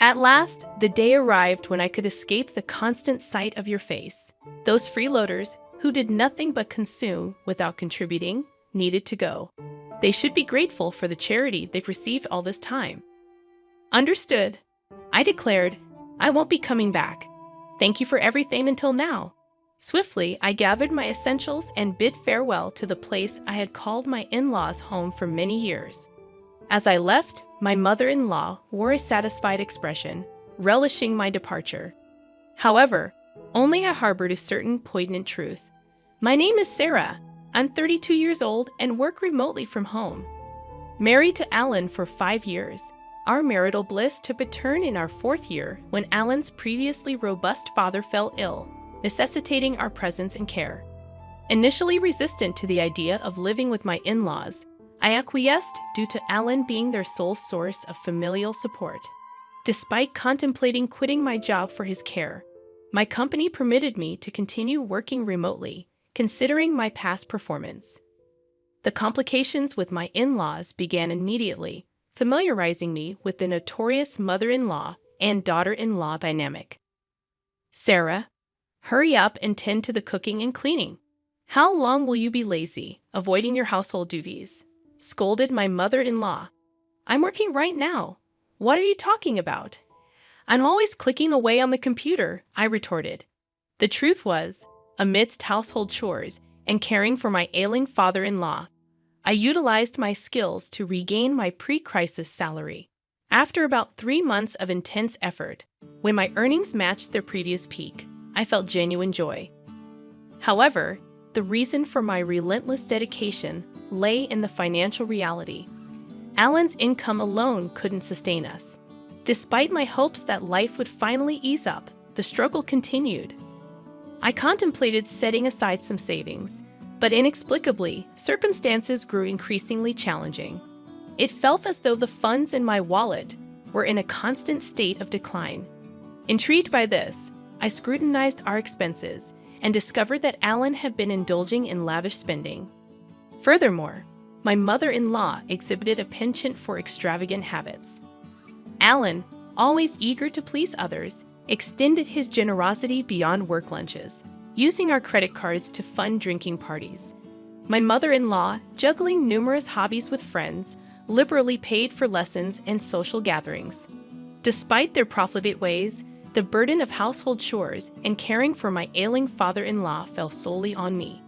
At last, the day arrived when I could escape the constant sight of your face. Those freeloaders, who did nothing but consume without contributing, needed to go. They should be grateful for the charity they've received all this time. Understood, I declared. I won't be coming back. Thank you for everything until now. Swiftly, I gathered my essentials and bid farewell to the place I had called my in-laws' home for many years. As I left, my mother-in-law wore a satisfied expression, relishing my departure. However, only I harbored a certain poignant truth. My name is Sarah. I'm 32 years old and work remotely from home. Married to Alan for 5 years, our marital bliss took a turn in our 4th year when Alan's previously robust father fell ill, necessitating our presence and care. Initially resistant to the idea of living with my in-laws, I acquiesced due to Alan being their sole source of familial support. Despite contemplating quitting my job for his care, my company permitted me to continue working remotely, considering my past performance. The complications with my in-laws began immediately, familiarizing me with the notorious mother-in-law and daughter-in-law dynamic. Sarah, hurry up and tend to the cooking and cleaning. How long will you be lazy, avoiding your household duties? Scolded my mother-in-law. I'm working right now. What are you talking about? I'm always clicking away on the computer, I retorted. The truth was, amidst household chores and caring for my ailing father-in-law, I utilized my skills to regain my pre-crisis salary. After about 3 months of intense effort, when my earnings matched their previous peak, I felt genuine joy. However, the reason for my relentless dedication lay in the financial reality. Alan's income alone couldn't sustain us. Despite my hopes that life would finally ease up, the struggle continued. I contemplated setting aside some savings, but inexplicably, circumstances grew increasingly challenging. It felt as though the funds in my wallet were in a constant state of decline. Intrigued by this, I scrutinized our expenses and discovered that Alan had been indulging in lavish spending. Furthermore, my mother-in-law exhibited a penchant for extravagant habits. Alan, always eager to please others, extended his generosity beyond work lunches, using our credit cards to fund drinking parties. My mother-in-law, juggling numerous hobbies with friends, liberally paid for lessons and social gatherings. Despite their profligate ways, the burden of household chores and caring for my ailing father-in-law fell solely on me.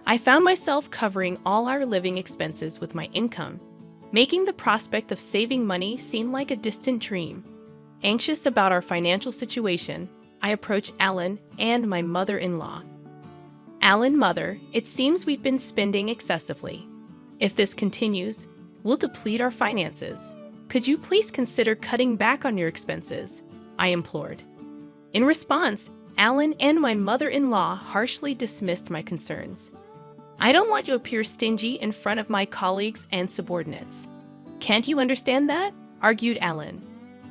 I found myself covering all our living expenses with my income, making the prospect of saving money seem like a distant dream. Anxious about our financial situation, I approached Alan and my mother-in-law. Alan, mother, it seems we've been spending excessively. If this continues, we'll deplete our finances. Could you please consider cutting back on your expenses? I implored. In response, Alan and my mother-in-law harshly dismissed my concerns. I don't want to appear stingy in front of my colleagues and subordinates. Can't you understand that? Argued Alan.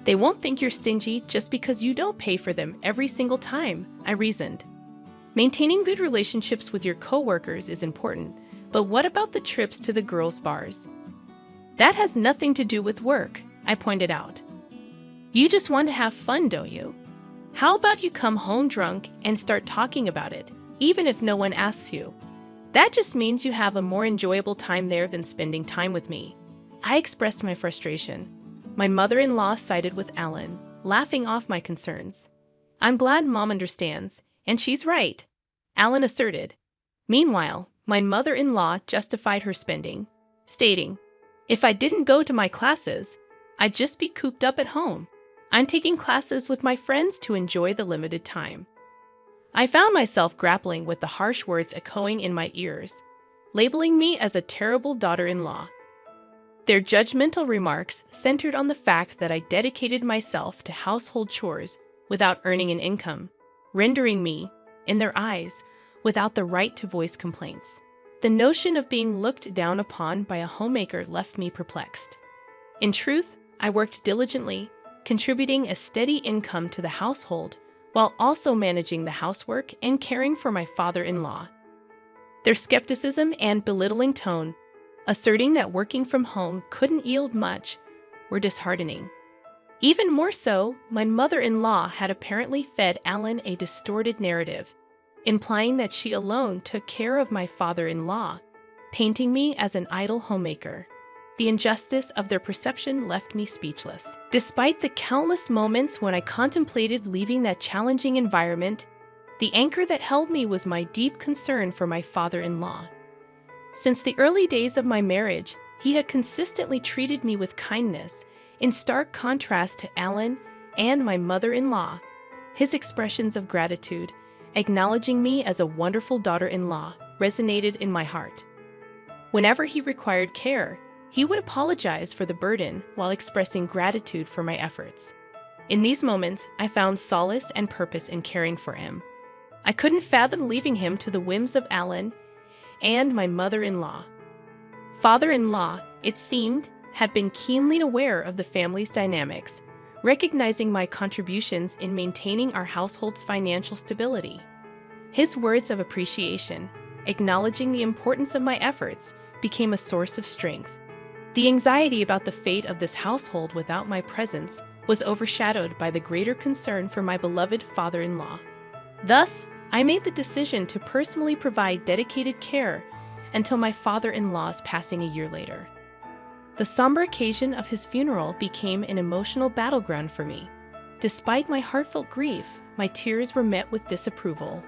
They won't think you're stingy just because you don't pay for them every single time, I reasoned. Maintaining good relationships with your coworkers is important, but what about the trips to the girls' bars? That has nothing to do with work, I pointed out. You just want to have fun, don't you? How about you come home drunk and start talking about it, even if no one asks you? That just means you have a more enjoyable time there than spending time with me. I expressed my frustration. My mother-in-law sided with Alan, laughing off my concerns. I'm glad Mom understands, and she's right, Alan asserted. Meanwhile, my mother-in-law justified her spending, stating, if I didn't go to my classes, I'd just be cooped up at home. I'm taking classes with my friends to enjoy the limited time. I found myself grappling with the harsh words echoing in my ears, labeling me as a terrible daughter-in-law. Their judgmental remarks centered on the fact that I dedicated myself to household chores without earning an income, rendering me, in their eyes, without the right to voice complaints. The notion of being looked down upon by a homemaker left me perplexed. In truth, I worked diligently, contributing a steady income to the household while also managing the housework and caring for my father-in-law. Their skepticism and belittling tone, asserting that working from home couldn't yield much, were disheartening. Even more so, my mother-in-law had apparently fed Alan a distorted narrative, implying that she alone took care of my father-in-law, painting me as an idle homemaker. The injustice of their perception left me speechless. Despite the countless moments when I contemplated leaving that challenging environment, the anchor that held me was my deep concern for my father-in-law. Since the early days of my marriage, he had consistently treated me with kindness, in stark contrast to Alan and my mother-in-law. His expressions of gratitude, acknowledging me as a wonderful daughter-in-law, resonated in my heart. Whenever he required care, he would apologize for the burden while expressing gratitude for my efforts. In these moments, I found solace and purpose in caring for him. I couldn't fathom leaving him to the whims of Alan and my mother-in-law. Father-in-law, it seemed, had been keenly aware of the family's dynamics, recognizing my contributions in maintaining our household's financial stability. His words of appreciation, acknowledging the importance of my efforts, became a source of strength. The anxiety about the fate of this household without my presence was overshadowed by the greater concern for my beloved father-in-law. Thus, I made the decision to personally provide dedicated care until my father-in-law's passing a year later. The somber occasion of his funeral became an emotional battleground for me. Despite my heartfelt grief, my tears were met with disapproval.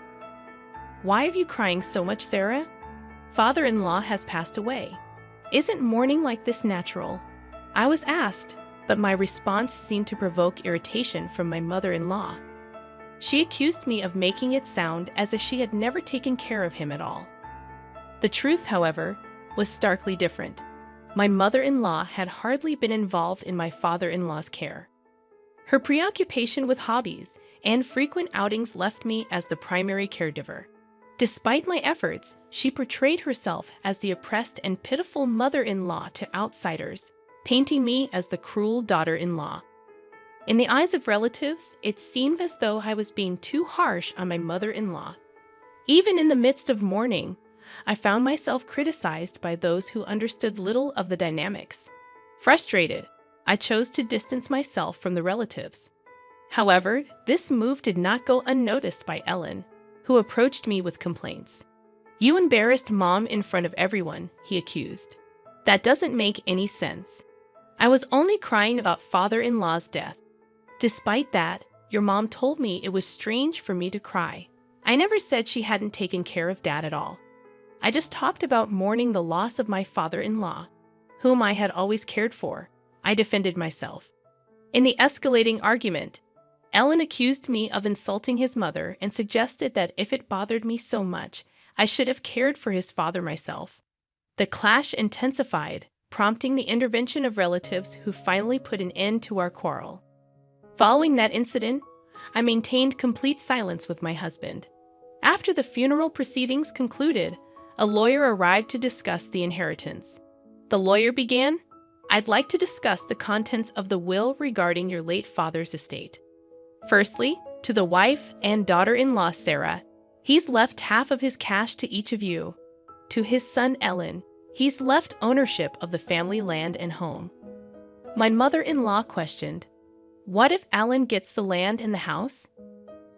"Why are you crying so much, Sarah? Father-in-law has passed away. Isn't mourning like this natural?" I was asked, but my response seemed to provoke irritation from my mother-in-law. She accused me of making it sound as if she had never taken care of him at all. The truth, however, was starkly different. My mother-in-law had hardly been involved in my father-in-law's care. Her preoccupation with hobbies and frequent outings left me as the primary caregiver. Despite my efforts, she portrayed herself as the oppressed and pitiful mother-in-law to outsiders, painting me as the cruel daughter-in-law. In the eyes of relatives, it seemed as though I was being too harsh on my mother-in-law. Even in the midst of mourning, I found myself criticized by those who understood little of the dynamics. Frustrated, I chose to distance myself from the relatives. However, this move did not go unnoticed by Ellen, who approached me with complaints. "You embarrassed Mom in front of everyone," he accused. "That doesn't make any sense. I was only crying about father-in-law's death. Despite that, your mom told me it was strange for me to cry. I never said she hadn't taken care of Dad at all. I just talked about mourning the loss of my father-in-law, whom I had always cared for," I defended myself. In the escalating argument, Ellen accused me of insulting his mother and suggested that if it bothered me so much, I should have cared for his father myself. The clash intensified, prompting the intervention of relatives who finally put an end to our quarrel. Following that incident, I maintained complete silence with my husband. After the funeral proceedings concluded, a lawyer arrived to discuss the inheritance. The lawyer began, "I'd like to discuss the contents of the will regarding your late father's estate. Firstly, to the wife and daughter-in-law Sarah, he's left half of his cash to each of you. To his son Ellen, he's left ownership of the family land and home." My mother-in-law questioned, "What if Alan gets the land and the house?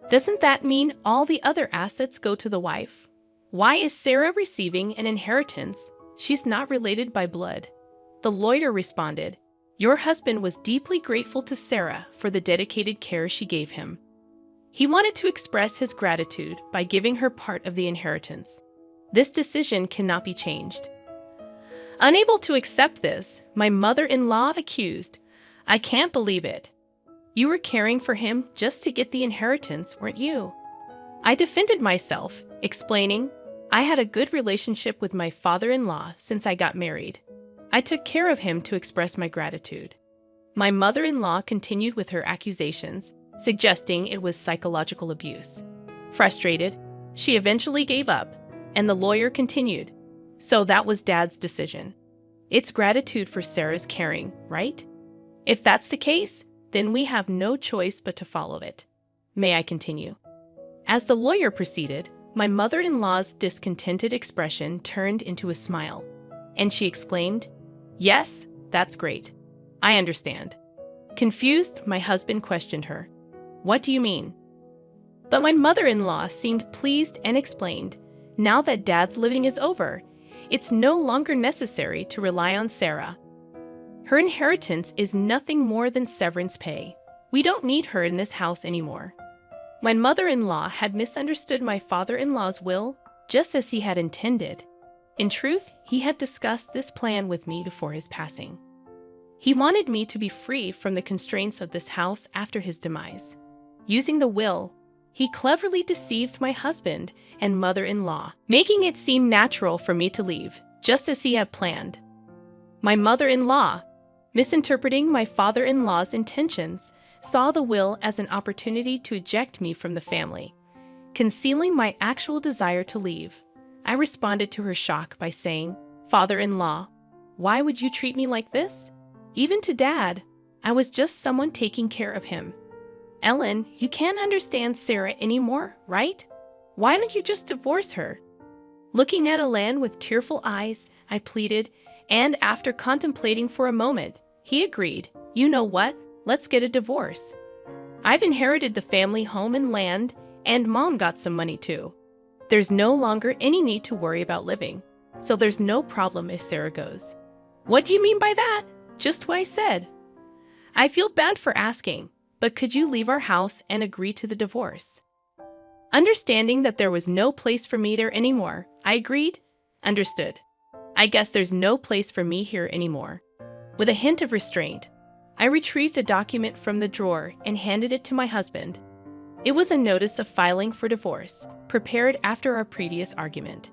Doesn't that mean all the other assets go to the wife? Why is Sarah receiving an inheritance? She's not related by blood." The lawyer responded, "Your husband was deeply grateful to Sarah for the dedicated care she gave him. He wanted to express his gratitude by giving her part of the inheritance. This decision cannot be changed." Unable to accept this, my mother-in-law accused, "I can't believe it. You were caring for him just to get the inheritance, weren't you?" I defended myself, explaining, "I had a good relationship with my father-in-law since I got married. I took care of him to express my gratitude." My mother-in-law continued with her accusations, suggesting it was psychological abuse. Frustrated, she eventually gave up, and the lawyer continued, "So that was Dad's decision. It's gratitude for Sarah's caring, right? If that's the case, then we have no choice but to follow it. May I continue?" As the lawyer proceeded, my mother-in-law's discontented expression turned into a smile, and she exclaimed, "Yes, that's great. I understand. Confused, my husband questioned her. What do you mean? But my mother-in-law seemed pleased and explained, now that Dad's living is over, it's no longer necessary to rely on Sarah. Her inheritance is nothing more than severance pay. We don't need her in this house anymore. My mother-in-law had misunderstood my father-in-law's will, just as he had intended. In truth, he had discussed this plan with me before his passing. He wanted me to be free from the constraints of this house after his demise. Using the will, he cleverly deceived my husband and mother-in-law, making it seem natural for me to leave, just as he had planned. My mother-in-law, misinterpreting my father-in-law's intentions, saw the will as an opportunity to eject me from the family. Concealing my actual desire to leave, I responded to her shock by saying, "Father-in-law, why would you treat me like this? Even to Dad, I was just someone taking care of him. Ellen, you can't understand Sarah anymore, right? Why don't you just divorce her?" Looking at Ellen with tearful eyes, I pleaded, and after contemplating for a moment, he agreed. "You know what? Let's get a divorce. I've inherited the family home and land, and Mom got some money too. There's no longer any need to worry about living, so there's no problem if Sarah goes." "What do you mean by that?" "Just what I said. I feel bad for asking, but could you leave our house and agree to the divorce?" Understanding that there was no place for me there anymore, I agreed. "Understood. I guess there's no place for me here anymore." With a hint of restraint, I retrieved a document from the drawer and handed it to my husband. It was a notice of filing for divorce, prepared after our previous argument.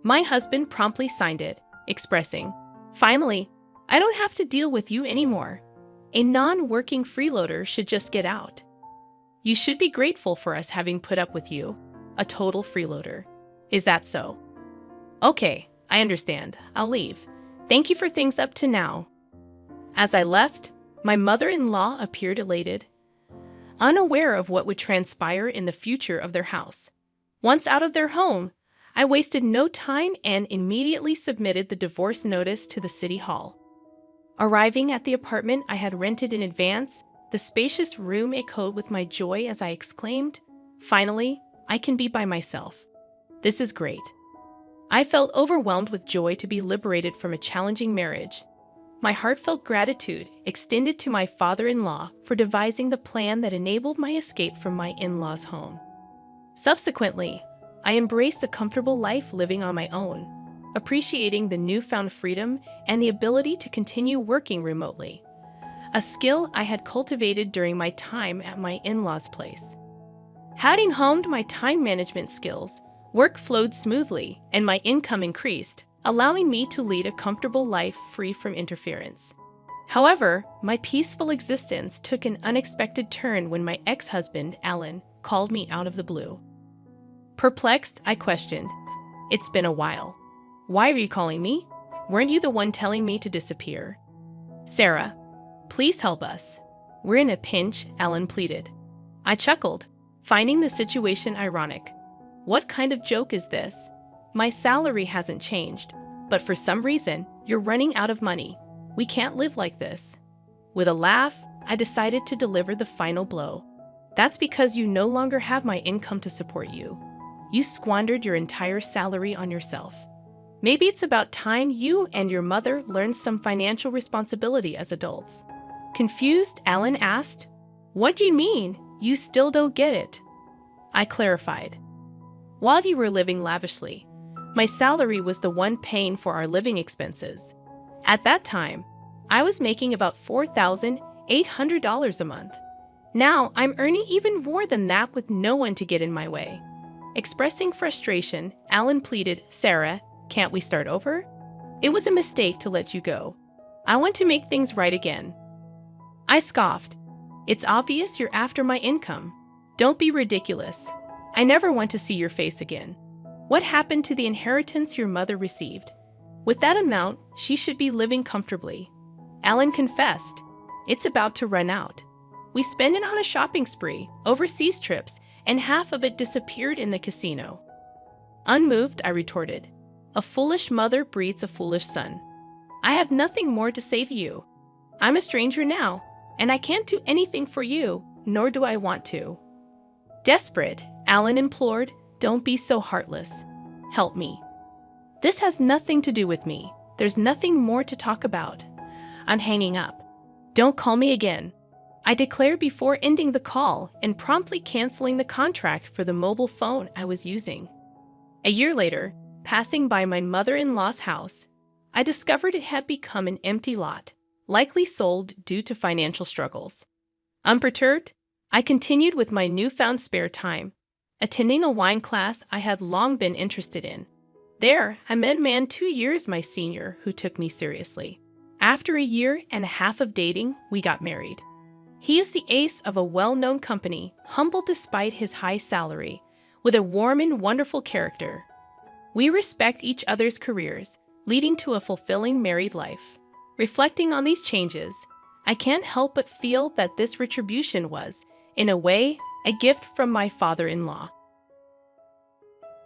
My husband promptly signed it, expressing, "Finally, I don't have to deal with you anymore. A non-working freeloader should just get out. You should be grateful for us having put up with you, a total freeloader. Is that so?" "Okay, I understand. I'll leave. Thank you for things up to now." As I left, my mother-in-law appeared elated, unaware of what would transpire in the future of their house. Once out of their home, I wasted no time and immediately submitted the divorce notice to the city hall. Arriving at the apartment I had rented in advance, the spacious room echoed with my joy as I exclaimed, "Finally, I can be by myself. This is great." I felt overwhelmed with joy to be liberated from a challenging marriage. My heartfelt gratitude extended to my father-in-law for devising the plan that enabled my escape from my in-laws' home. Subsequently, I embraced a comfortable life living on my own, appreciating the newfound freedom and the ability to continue working remotely, a skill I had cultivated during my time at my in-laws' place. Having honed my time management skills, work flowed smoothly and my income increased, allowing me to lead a comfortable life free from interference. However, my peaceful existence took an unexpected turn when my ex-husband, Alan, called me out of the blue. Perplexed, I questioned, "It's been a while. Why are you calling me? Weren't you the one telling me to disappear?" "Sarah, please help us. We're in a pinch," Alan pleaded. I chuckled, finding the situation ironic. "What kind of joke is this? My salary hasn't changed, but for some reason, you're running out of money. We can't live like this." With a laugh, I decided to deliver the final blow. "That's because you no longer have my income to support you. You squandered your entire salary on yourself. Maybe it's about time you and your mother learned some financial responsibility as adults." Confused, Alan asked, "What do you mean? You still don't get it?" I clarified. "While you were living lavishly, my salary was the one paying for our living expenses. At that time, I was making about $4,800 a month. Now I'm earning even more than that with no one to get in my way." Expressing frustration, Alan pleaded, "Sarah, can't we start over? It was a mistake to let you go. I want to make things right again." I scoffed. "It's obvious you're after my income. Don't be ridiculous. I never want to see your face again. What happened to the inheritance your mother received? With that amount, she should be living comfortably." Alan confessed, "It's about to run out. We spent it on a shopping spree, overseas trips, and half of it disappeared in the casino." Unmoved, I retorted, "A foolish mother breeds a foolish son. I have nothing more to say to you. I'm a stranger now, and I can't do anything for you, nor do I want to." Desperate, Alan implored, "Don't be so heartless. Help me. This has nothing to do with me. There's nothing more to talk about." I'm hanging up. "Don't call me again," I declared before ending the call and promptly canceling the contract for the mobile phone I was using. A year later, passing by my mother-in-law's house, I discovered it had become an empty lot, likely sold due to financial struggles. Unperturbed, I continued with my newfound spare time, attending a wine class I had long been interested in. There, I met a man 2 years my senior who took me seriously. After a year and a half of dating, we got married. He is the ace of a well-known company, humble despite his high salary, with a warm and wonderful character. We respect each other's careers, leading to a fulfilling married life. Reflecting on these changes, I can't help but feel that this retribution was, in a way, a gift from my father-in-law.